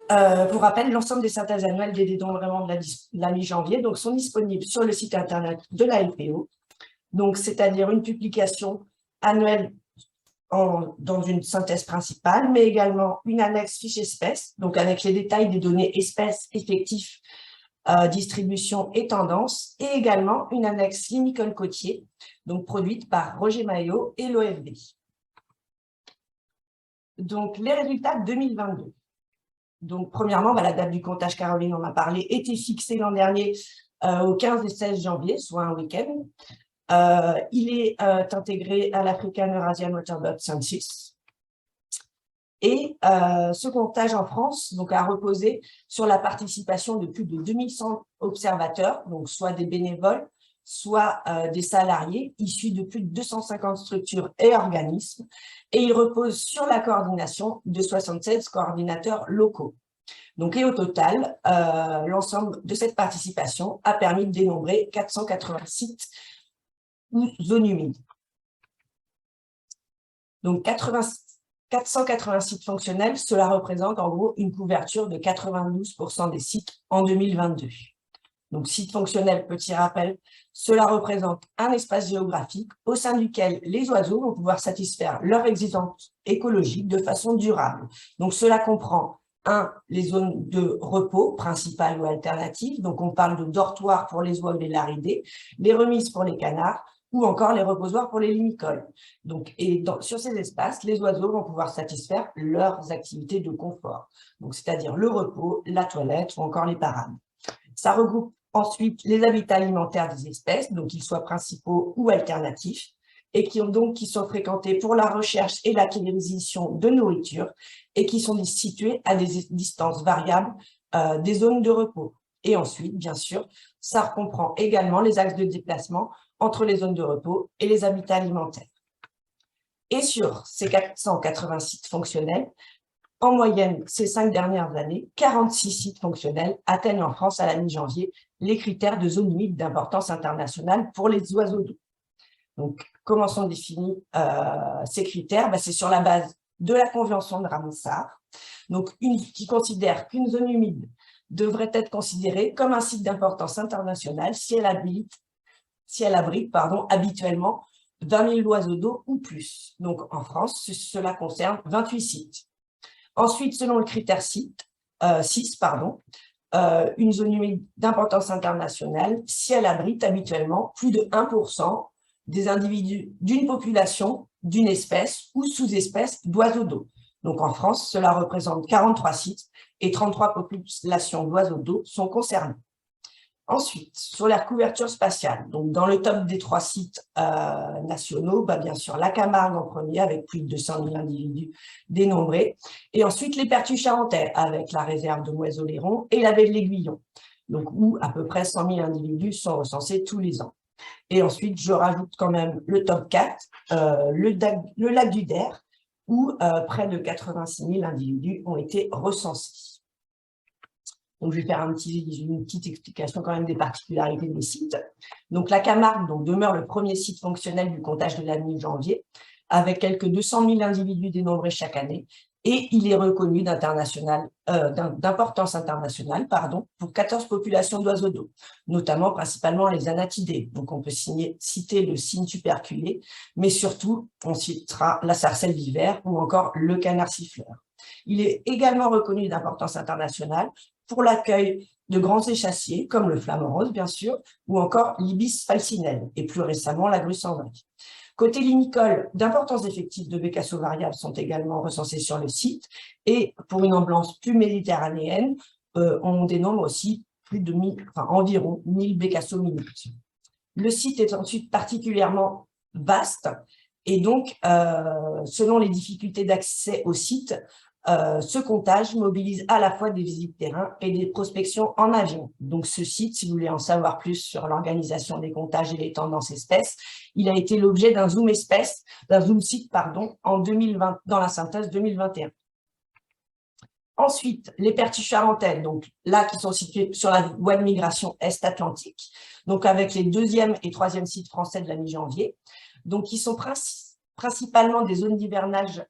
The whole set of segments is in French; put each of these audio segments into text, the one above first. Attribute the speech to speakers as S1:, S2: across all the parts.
S1: Pour rappel, l'ensemble des synthèses annuelles des dénombrements de la mi-janvier sont disponibles sur le site internet de la LPO, donc c'est-à-dire une publication annuelle dans une synthèse principale, mais également une annexe fiche espèce, donc avec les détails des données espèces, effectifs, distribution et tendance, et également une annexe Nicole-Cotier, donc produite par Roger Maillot et l'OFB. Donc, les résultats de 2022. Donc, premièrement, la date du comptage, Caroline en a parlé, était fixée l'an dernier au 15 et 16 janvier, soit un week-end. Il est intégré à l'African Eurasian Waterbird Census. Et ce comptage en France a reposé sur la participation de plus de 2100 observateurs, donc soit des bénévoles, soit des salariés issus de plus de 250 structures et organismes, et il repose sur la coordination de 76 coordinateurs locaux. Donc, et au total, l'ensemble de cette participation a permis de dénombrer 480 sites ou zones humides. Donc, 480 sites fonctionnels, cela représente en gros une couverture de 92% des sites en 2022. Donc, site fonctionnel, petit rappel, cela représente un espace géographique au sein duquel les oiseaux vont pouvoir satisfaire leurs exigences écologiques de façon durable. Donc, cela comprend les zones de repos, principales ou alternatives. Donc, on parle de dortoirs pour les oies et les laridés, les remises pour les canards, ou encore les reposoirs pour les limicoles. Donc, sur ces espaces, les oiseaux vont pouvoir satisfaire leurs activités de confort, c'est-à-dire le repos, la toilette ou encore les parades. Ça regroupe ensuite les habitats alimentaires des espèces, donc qu'ils soient principaux ou alternatifs, et qui sont fréquentés pour la recherche et l'acquisition de nourriture, et qui sont situés à des distances variables des zones de repos. Et ensuite, bien sûr, ça comprend également les axes de déplacement entre les zones de repos et les habitats alimentaires. Et sur ces 480 sites fonctionnels, en moyenne, ces 5 dernières années, 46 sites fonctionnels atteignent en France à la mi-janvier les critères de zone humide d'importance internationale pour les oiseaux d'eau. Donc, comment sont définis ces critères? C'est sur la base de la Convention de Ramsar, qui considère qu'une zone humide devrait être considérée comme un site d'importance internationale si elle abrite habituellement 20 000 oiseaux d'eau ou plus. Donc, en France, cela concerne 28 sites. Ensuite, selon le critère 6, une zone humide d'importance internationale, si elle abrite habituellement plus de 1% des individus d'une population, d'une espèce ou sous-espèce d'oiseaux d'eau. Donc, en France, cela représente 43 sites et 33 populations d'oiseaux d'eau sont concernées. Ensuite, sur la couverture spatiale, donc dans le top des 3 sites nationaux, bien sûr, la Camargue en premier, avec plus de 200 000 individus dénombrés, et ensuite les Pertuis charentais, avec la réserve de Moiseau-Léron et la baie de l'Aiguillon, où à peu près 100 000 individus sont recensés tous les ans. Et ensuite, je rajoute quand même le top 4, le lac du Der, où près de 86 000 individus ont été recensés. Donc, je vais faire une petite explication quand même des particularités des sites. Donc, la Camargue demeure le premier site fonctionnel du comptage de la mi-janvier, avec quelques 200 000 individus dénombrés chaque année, et il est reconnu d'importance internationale pour 14 populations d'oiseaux d'eau, notamment principalement les anatidés. Donc, on peut citer le cygne tuberculé, mais surtout, on citera la sarcelle vivère ou encore le canard siffleur. Il est également reconnu d'importance internationale pour l'accueil de grands échassiers, comme le flamant rose, bien sûr, ou encore l'ibis falcinelle, et plus récemment la grue sans vague. Côté limicole, d'importants effectifs de bécassos variables sont également recensés sur le site, et pour une ambiance plus méditerranéenne, on dénombre aussi environ 1000 bécassos minutes. Le site est ensuite particulièrement vaste, et donc, selon les difficultés d'accès au site, ce comptage mobilise à la fois des visites terrain et des prospections en avion. Donc, ce site, si vous voulez en savoir plus sur l'organisation des comptages et les tendances espèces, il a été l'objet d'un zoom site, en 2020, dans la synthèse 2021. Ensuite, les Pertuis charentais, donc là, qui sont situés sur la voie de migration Est-Atlantique, donc avec les 2e et 3e sites français de la mi-janvier, donc qui sont principalement des zones d'hivernage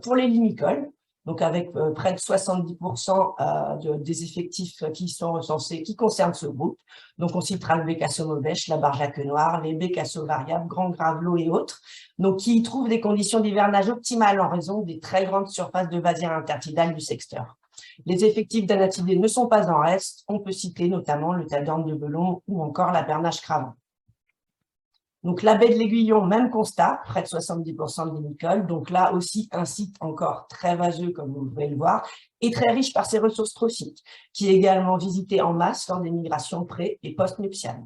S1: pour les limicoles, donc avec près de 70% des effectifs qui sont recensés, qui concernent ce groupe. Donc on citera le bécasseau maubèche, la barjaque noire, les bécasseaux variables, grand gravelot et autres, donc qui trouvent des conditions d'hivernage optimales en raison des très grandes surfaces de vasières intertidales du secteur. Les effectifs d'anatidés ne sont pas en reste, on peut citer notamment le tadorne de Belon ou encore la bernache cravant. Donc, la baie de l'Aiguillon, même constat, près de 70% de limicole. Donc là aussi, un site encore très vaseux, comme vous pouvez le voir, et très riche par ses ressources trophiques, qui est également visité en masse lors des migrations pré- et post-nuptiales.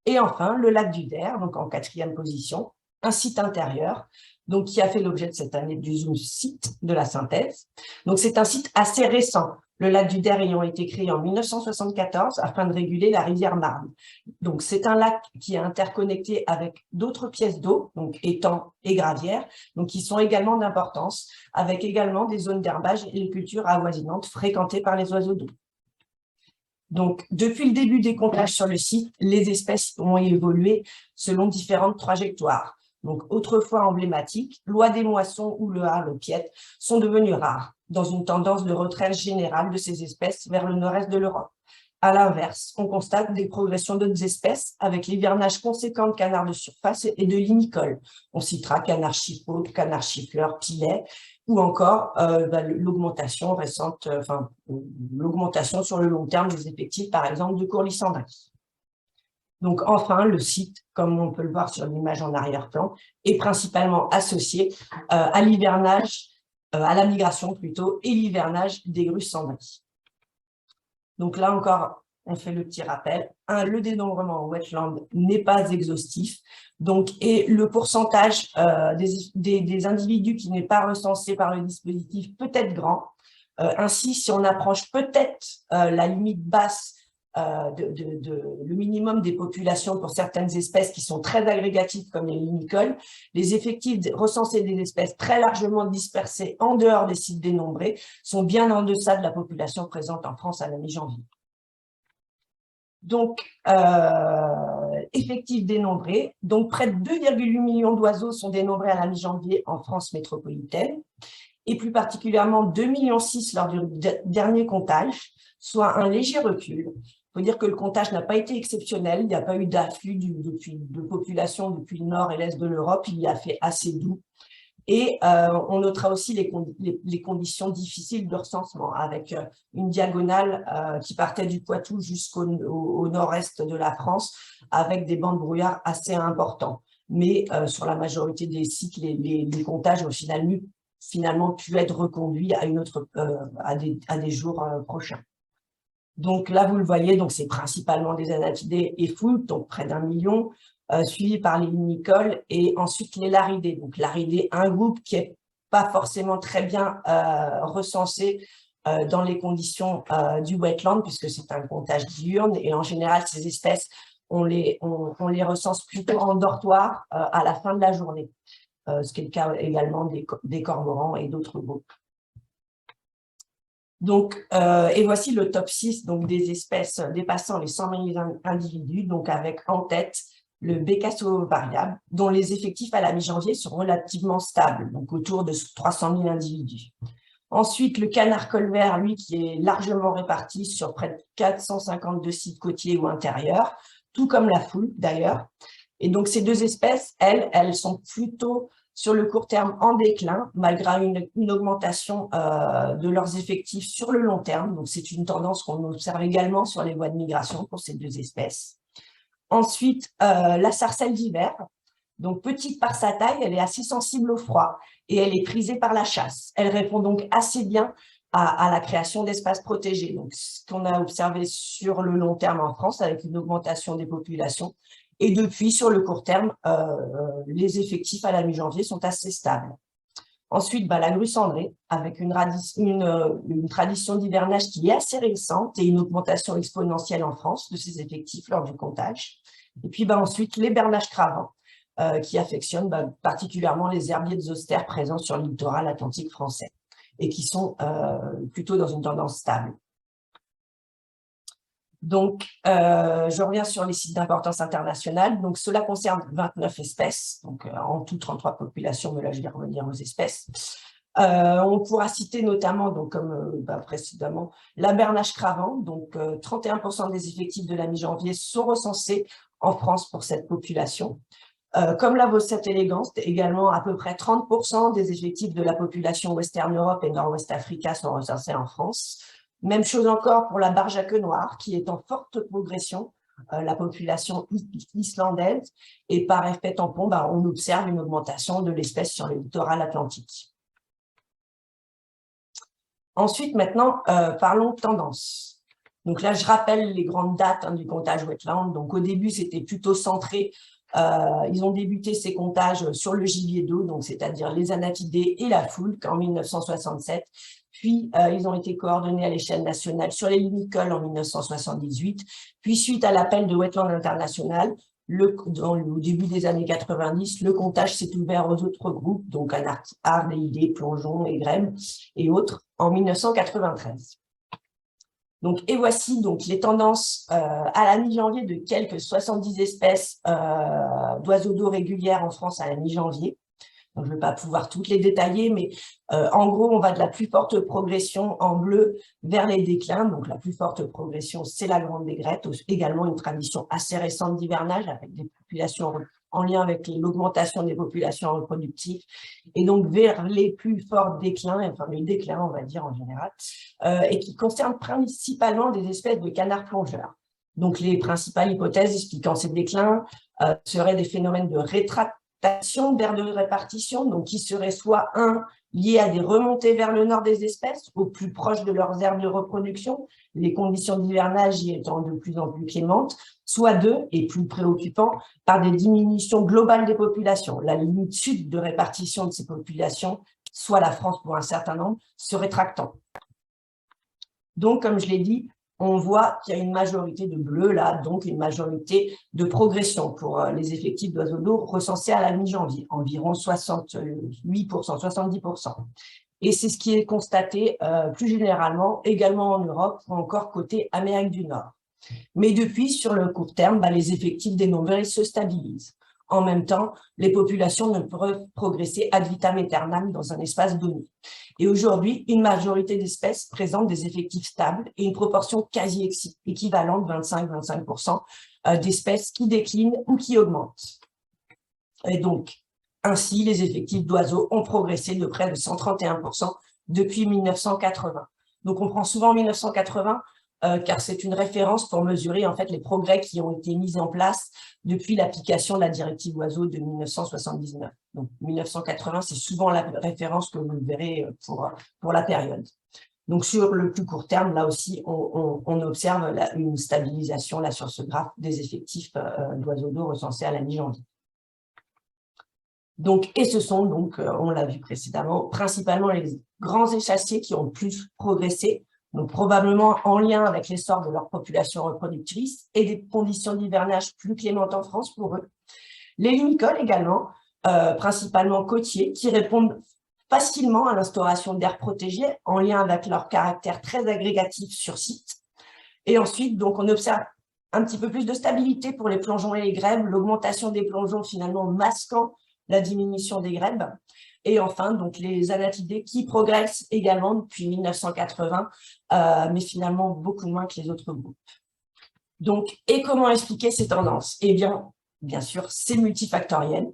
S1: Et enfin, le lac du Der, donc en 4e position, un site intérieur, donc qui a fait l'objet de cette année du Zoom site de la synthèse. Donc, c'est un site assez récent, le lac du Der ayant été créé en 1974 afin de réguler la rivière Marne. Donc, c'est un lac qui est interconnecté avec d'autres pièces d'eau, donc étangs et gravières, donc qui sont également d'importance, avec également des zones d'herbage et de cultures avoisinantes fréquentées par les oiseaux d'eau. Donc, depuis le début des comptages sur le site, les espèces ont évolué selon différentes trajectoires. Donc, autrefois emblématiques, l'oie des moissons ou le harlepiette sont devenus rares, dans une tendance de retrait générale de ces espèces vers le nord-est de l'Europe. À l'inverse, on constate des progressions d'autres espèces avec l'hivernage conséquent de canards de surface et de limicoles. On citera canard chiffaut, canard chifleur, pilet, ou encore l'augmentation récente, l'augmentation sur le long terme des effectifs, par exemple, de courlis-cendrés. Donc, enfin, le site, comme on peut le voir sur l'image en arrière-plan, est principalement associé à l'hivernage, à la migration plutôt, et l'hivernage des grues cendrées. Donc là encore, on fait le petit rappel. Le dénombrement en wetland n'est pas exhaustif. Donc, et le pourcentage des individus qui n'est pas recensé par le dispositif peut être grand. Ainsi, si on approche peut-être la limite basse, le minimum des populations pour certaines espèces qui sont très agrégatives comme les limicoles, les effectifs recensés des espèces très largement dispersées en dehors des sites dénombrés sont bien en deçà de la population présente en France à la mi-janvier. Donc, effectifs dénombrés, donc près de 2,8 millions d'oiseaux sont dénombrés à la mi-janvier en France métropolitaine, et plus particulièrement 2,6 millions lors du dernier comptage, soit un léger recul. Il faut dire que le comptage n'a pas été exceptionnel, il n'y a pas eu d'afflux de population depuis le nord et l'est de l'Europe, il y a fait assez doux. Et on notera aussi les conditions difficiles de recensement, avec une diagonale qui partait du Poitou jusqu'au nord-est de la France, avec des bancs de brouillard assez importants. Mais sur la majorité des sites, les comptages ont finalement pu être reconduits à des jours prochains. Donc là, vous le voyez, donc c'est principalement des anatidés et foulques, donc près d'1 million, suivis par les limicoles et ensuite les laridés. Donc laridés, un groupe qui n'est pas forcément très bien recensé dans les conditions du wetland, puisque c'est un comptage diurne et en général, ces espèces, on les recense plutôt en dortoir à la fin de la journée, ce qui est le cas également des cormorans et d'autres groupes. Donc, et voici le top 6 donc, des espèces dépassant les 100 000 individus, donc avec en tête le bécasseau variable, dont les effectifs à la mi-janvier sont relativement stables, donc autour de 300 000 individus. Ensuite, le canard colvert, lui, qui est largement réparti sur près de 452 sites côtiers ou intérieurs, tout comme la foulque d'ailleurs. Et donc, ces deux espèces, elles sont plutôt sur le court terme en déclin, malgré une augmentation de leurs effectifs sur le long terme. Donc, c'est une tendance qu'on observe également sur les voies de migration pour ces deux espèces. Ensuite, la sarcelle d'hiver. Donc, petite par sa taille, elle est assez sensible au froid et elle est prisée par la chasse. Elle répond donc assez bien à la création d'espaces protégés. Donc, ce qu'on a observé sur le long terme en France avec une augmentation des populations. Et depuis, sur le court terme, les effectifs à la mi-janvier sont assez stables. Ensuite, la grue cendrée, avec une tradition d'hivernage qui est assez récente et une augmentation exponentielle en France de ses effectifs lors du comptage. Et puis ensuite, les bernaches cravants, qui affectionnent particulièrement les herbiers de zoster présents sur le littoral atlantique français et qui sont plutôt dans une tendance stable. Donc, je reviens sur les sites d'importance internationale. Donc, cela concerne 29 espèces, donc en tout 33 populations, mais là, je vais revenir aux espèces. On pourra citer notamment, donc, comme précédemment, la bernache cravant. Donc, 31% des effectifs de la mi-janvier sont recensés en France pour cette population. Comme la Vaucette élégante, également à peu près 30% des effectifs de la population Western Europe et Nord-Ouest Africa sont recensés en France. Même chose encore pour la barge à queue noire, qui est en forte progression, la population islandaise, et par effet tampon, on observe une augmentation de l'espèce sur le littoral atlantique. Ensuite, maintenant, parlons de tendance. Donc là, je rappelle les grandes dates du comptage wetland. Donc au début, c'était plutôt centré. Ils ont débuté ces comptages sur le gibier d'eau, donc c'est-à-dire les anatidés et la foulque en 1967. Puis, ils ont été coordonnés à l'échelle nationale sur les limicoles en 1978. Puis, suite à l'appel de Wetland International, au début des années 90, le comptage s'est ouvert aux autres groupes, donc ardéidés, plongeons, égrèmes et autres, en 1993. Donc, et voici donc les tendances à la mi-janvier de quelques 70 espèces d'oiseaux d'eau régulières en France à la mi-janvier. Donc, je ne vais pas pouvoir toutes les détailler, mais en gros, on va de la plus forte progression en bleu vers les déclins. Donc, la plus forte progression, c'est la grande aigrette, également une tradition assez récente d'hivernage avec des populations en lien avec l'augmentation des populations reproductives, et donc vers les plus forts déclins, enfin les déclins, on va dire en général, et qui concernent principalement des espèces de canards plongeurs. Donc, les principales hypothèses expliquant ces déclins seraient des phénomènes de rétractation d'aire de répartition, donc qui seraient soit liés à des remontées vers le nord des espèces, au plus proche de leurs aires de reproduction, les conditions d'hivernage y étant de plus en plus clémentes, soit et plus préoccupant, par des diminutions globales des populations. La limite sud de répartition de ces populations, soit la France pour un certain nombre, se rétractant. Donc, comme je l'ai dit, on voit qu'il y a une majorité de bleu là, donc une majorité de progression pour les effectifs d'oiseaux d'eau recensés à la mi-janvier, environ 68%, 70%. Et c'est ce qui est constaté plus généralement, également en Europe ou encore côté Amérique du Nord. Mais depuis, sur le court terme, les effectifs dénombrés se stabilisent. En même temps, les populations ne peuvent progresser ad vitam aeternam dans un espace donné. Et aujourd'hui, une majorité d'espèces présentent des effectifs stables et une proportion quasi équivalente, 25-25%, d'espèces qui déclinent ou qui augmentent. Et donc, ainsi, les effectifs d'oiseaux ont progressé de près de 131% depuis 1980. Donc, on prend souvent 1980 car c'est une référence pour mesurer en fait les progrès qui ont été mis en place depuis l'application de la directive oiseaux de 1979. Donc 1980, c'est souvent la référence que vous verrez pour la période. Donc sur le plus court terme, là aussi, on observe une stabilisation là sur ce graphe des effectifs d'oiseaux d'eau recensés à la mi-janvier. Donc, et ce sont donc, on l'a vu précédemment, principalement les grands échassiers qui ont plus progressé, donc probablement en lien avec l'essor de leur population reproductrice et des conditions d'hivernage plus clémentes en France pour eux. Les limicoles également, principalement côtiers, qui répondent facilement à l'instauration d'aires protégées en lien avec leur caractère très agrégatif sur site. Et ensuite, donc, on observe un petit peu plus de stabilité pour les plongeons et les grèbes, l'augmentation des plongeons finalement masquant la diminution des grèbes. Et enfin, donc les anatidés qui progressent également depuis 1980, mais finalement beaucoup moins que les autres groupes. Donc, et comment expliquer ces tendances? Eh bien sûr, c'est multifactoriel.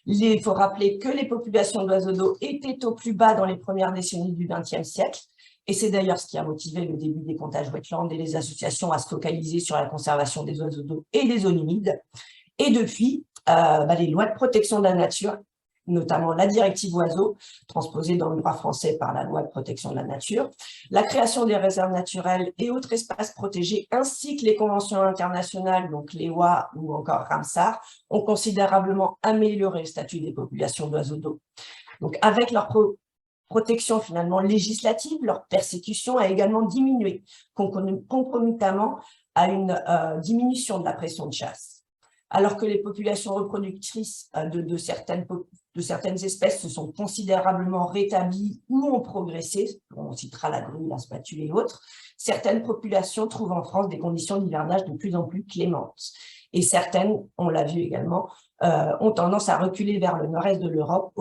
S1: Il faut rappeler que les populations d'oiseaux d'eau étaient au plus bas dans les premières décennies du XXe siècle. Et c'est d'ailleurs ce qui a motivé le début des comptages wetland et les associations à se focaliser sur la conservation des oiseaux d'eau et des zones humides. Et depuis, les lois de protection de la nature, notamment la directive oiseaux, transposée dans le droit français par la loi de protection de la nature, la création des réserves naturelles et autres espaces protégés, ainsi que les conventions internationales, donc les OIA ou encore Ramsar, ont considérablement amélioré le statut des populations d'oiseaux d'eau. Donc, avec leur protection finalement législative, leur persécution a également diminué, concomitamment à une diminution de la pression de chasse. Alors que les populations reproductrices de certaines espèces se sont considérablement rétablies ou ont progressé, on citera la grue, la spatule et autres, certaines populations trouvent en France des conditions d'hivernage de plus en plus clémentes. Et certaines, on l'a vu également, ont tendance à reculer vers le nord-est de l'Europe,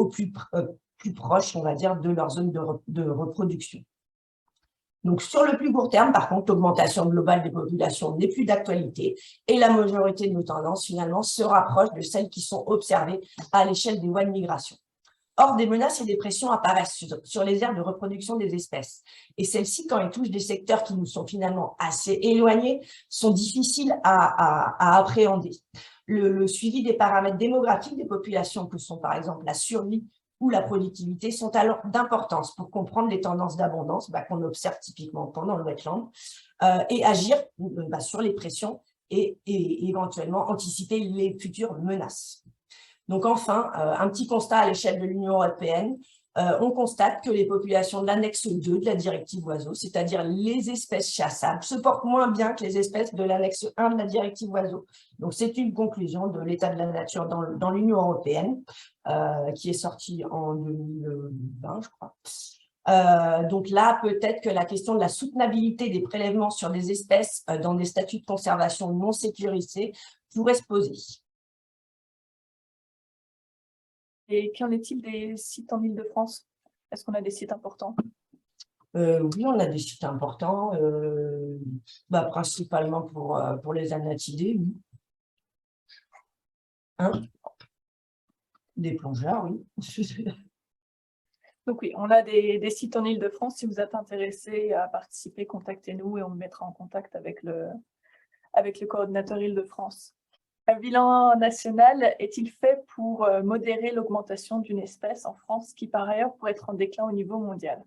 S1: plus proche, on va dire, de leur zone de reproduction. Donc, sur le plus court terme, par contre, l'augmentation globale des populations n'est plus d'actualité et la majorité de nos tendances, finalement, se rapprochent de celles qui sont observées à l'échelle des voies de migration. Or, des menaces et des pressions apparaissent sur les aires de reproduction des espèces. Et celles-ci, quand elles touchent des secteurs qui nous sont finalement assez éloignés, sont difficiles à appréhender. Le suivi des paramètres démographiques des populations, que sont par exemple la survie ou la productivité, sont alors d'importance pour comprendre les tendances d'abondance qu'on observe typiquement pendant le wetland et agir sur les pressions et éventuellement anticiper les futures menaces. Donc enfin, un petit constat à l'échelle de l'Union européenne, on constate que les populations de l'annexe 2 de la directive oiseaux, c'est-à-dire les espèces chassables, se portent moins bien que les espèces de l'annexe 1 de la directive oiseaux. Donc c'est une conclusion de l'état de la nature dans l'Union européenne, qui est sortie en 2020, je crois. Donc là, peut-être que la question de la soutenabilité des prélèvements sur des espèces dans des statuts de conservation non sécurisés pourrait se poser.
S2: Et qu'en est-il des sites en Île-de-France? Est-ce qu'on a des sites importants?
S1: Oui, on a des sites importants, principalement pour les anatidés, oui. Hein? Des plongeurs, oui.
S2: Donc oui, on a des sites en Île-de-France. Si vous êtes intéressé à participer, contactez-nous et on vous mettra en contact avec le coordinateur Île-de-France. Un bilan national est-il fait pour modérer l'augmentation d'une espèce en France qui, par ailleurs, pourrait être en déclin au niveau mondial?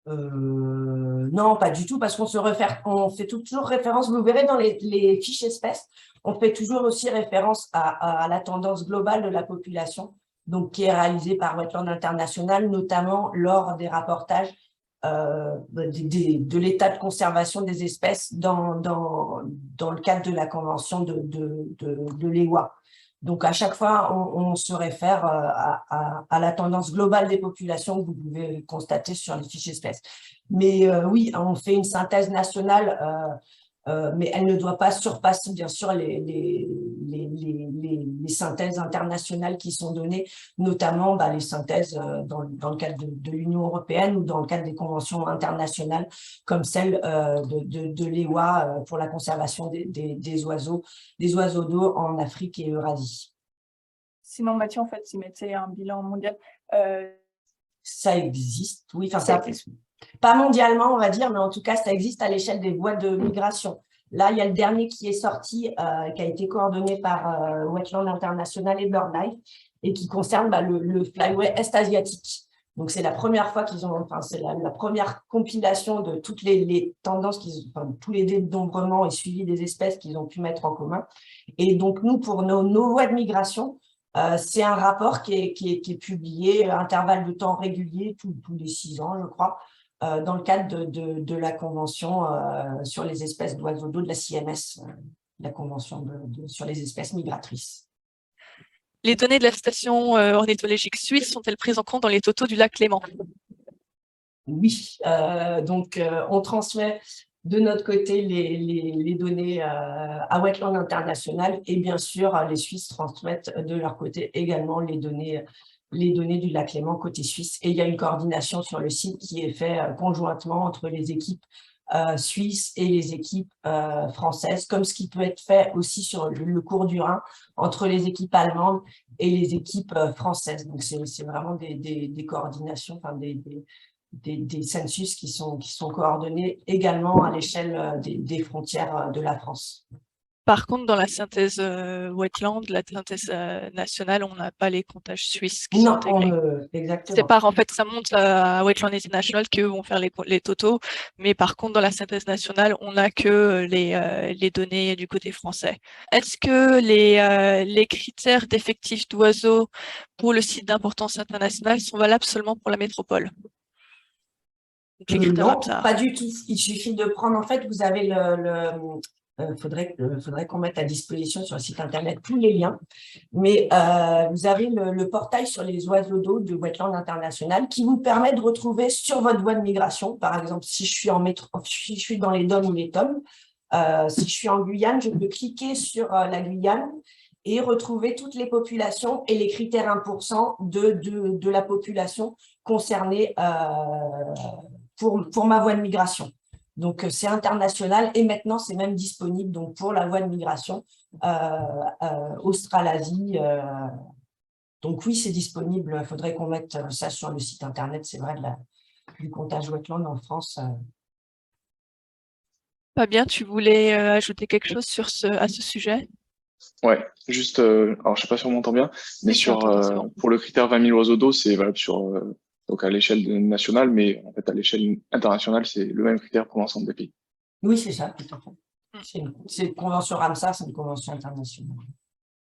S1: Non, pas du tout, parce on fait toujours référence, vous verrez dans les fiches espèces, on fait toujours aussi référence à la tendance globale de la population, donc qui est réalisée par Wetland International, notamment lors des rapportages de l'état de conservation des espèces dans le cadre de la convention de l'EWA. Donc, à chaque fois, on se réfère à la tendance globale des populations que vous pouvez constater sur les fiches espèces. Mais oui, on fait une synthèse nationale, mais elle ne doit pas surpasser, bien sûr, les synthèses internationales qui sont données, notamment les synthèses dans le cadre de l'Union européenne ou dans le cadre des conventions internationales, comme celle de l'EWA pour la conservation des oiseaux d'eau en Afrique et Eurasie.
S2: Sinon, Mathieu, en fait, s'il mettait un bilan mondial.
S1: Ça existe, oui. Enfin, ça existe. Pas mondialement, on va dire, mais en tout cas, ça existe à l'échelle des voies de migration. Là, il y a le dernier qui est sorti, qui a été coordonné par Wetland International et BirdLife, et qui concerne le flyway est-asiatique. Donc, c'est la première fois qu'ils ont, enfin, c'est la première compilation de toutes les tendances, tous les dénombrements et suivis des espèces qu'ils ont pu mettre en commun. Et donc, nous, pour nos voies de migration, c'est un rapport qui est publié à intervalles de temps réguliers, tous les 6 ans, je crois, dans le cadre de la Convention sur les espèces d'oiseaux d'eau de la CMS, la Convention sur les espèces migratrices.
S3: Les données de la station ornithologique suisse sont-elles prises en compte dans les totaux du lac Léman?
S1: Oui, donc on transmet de notre côté les données à Wetland International et bien sûr les Suisses transmettent de leur côté également les données du lac Léman côté suisse. Et il y a une coordination sur le site qui est faite conjointement entre les équipes suisses et les équipes françaises, comme ce qui peut être fait aussi sur le cours du Rhin entre les équipes allemandes et les équipes françaises. Donc c'est vraiment des coordinations, enfin des census qui sont coordonnés également à l'échelle des frontières de la France.
S3: Par contre, dans la synthèse wetland, la synthèse nationale, on n'a pas les comptages suisses qui sont intégrés.
S1: Exactement.
S3: C'est par, en fait, ça monte à Wetland International qu'eux vont faire les totaux, mais par contre, dans la synthèse nationale, on n'a que les données du côté français. Est-ce que les critères d'effectifs d'oiseaux pour le site d'importance internationale sont valables seulement pour la métropole?
S1: Non, pas du tout. Il suffit de prendre, en fait, vous avez faudrait qu'on mette à disposition sur le site internet tous les liens, mais vous avez le portail sur les oiseaux d'eau de Wetland International qui vous permet de retrouver sur votre voie de migration, par exemple, si je suis dans les DOM ou les TOM, si je suis en Guyane, je peux cliquer sur la Guyane et retrouver toutes les populations et les critères 1% de la population concernée pour ma voie de migration. Donc, c'est international et maintenant, c'est même disponible donc, pour la voie de migration Australasie. Donc, oui, c'est disponible. Il faudrait qu'on mette ça sur le site Internet, c'est vrai, du comptage wetland en France.
S3: Fabien, tu voulais ajouter quelque chose à ce sujet?
S4: Ouais, juste, alors je sais pas si on m'entend bien, mais
S3: Si, on t'entend, c'est bon.
S4: pour le critère 20 000 oiseaux d'eau, c'est valable donc à l'échelle nationale, mais en fait à l'échelle internationale, c'est le même critère pour l'ensemble des pays.
S1: Oui, c'est ça, tout à fait. C'est une convention Ramsar, c'est une convention internationale.